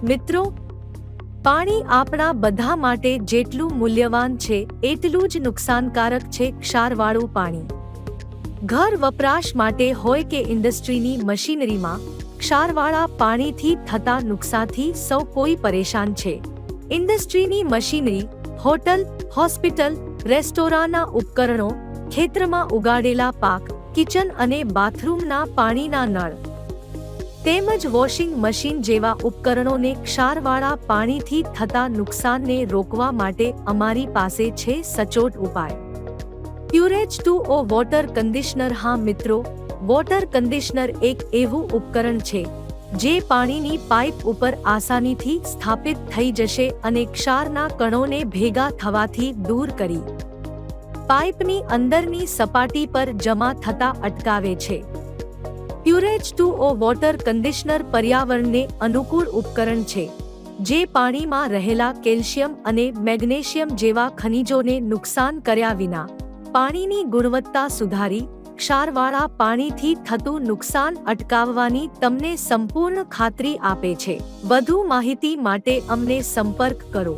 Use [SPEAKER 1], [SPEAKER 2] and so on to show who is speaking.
[SPEAKER 1] મિત્રો, પાણી આપણા બધા માટે જેટલું મૂલ્યવાન છે એટલું જ નુકસાનકારક છે ક્ષારવાળું પાણી। ઘર વપરાશ માટે હોય કે ઇન્ડસ્ટ્રીની મશીનરીમાં ક્ષારવાળા પાણીથી થતા નુકસાનથી સૌ કોઈ પરેશાન છે। ઇન્ડસ્ટ્રીની મશીનરી, હોટલ, હોસ્પિટલ, રેસ્ટોરાંના ઉપકરણો, ખેતરમાં ઉગાડેલા પાક, કિચન અને બાથરૂમના પાણીના નળ તેમજ વોશિંગ મશીન જેવા ઉપકરણોને ક્ષારવાળા પાણીથી થતા નુકસાનને રોકવા માટે અમારી પાસે છે સચોટ ઉપાય। પ્યુરેજ2ઓ વોટર કન્ડિશનર। હા મિત્રો, વોટર કન્ડિશનર એક એવું ઉપકરણ છે જે પાણીની પાઇપ ઉપર આસાનીથી સ્થાપિત થઈ જશે અને ક્ષારના કણોને ભેગા થવાથી દૂર કરી પાઇપની અંદરની સપાટી પર જમા થતા અટકાવે છે। પ્યુરેજ2ઓ વોટર કન્ડિશનર પર્યાવરણને અનુકૂળ ઉપકરણ છે જે પાણીમાં રહેલા કેલ્શિયમ અને મેગ્નેશિયમ જેવા ખનિજોને નુકસાન કર્યા વિના પાણીની ગુણવત્તા સુધારી ક્ષારવાળા પાણીથી થતું નુકસાન અટકાવવાની તમને સંપૂર્ણ ખાતરી આપે છે। વધુ માહિતી માટે અમને સંપર્ક કરો।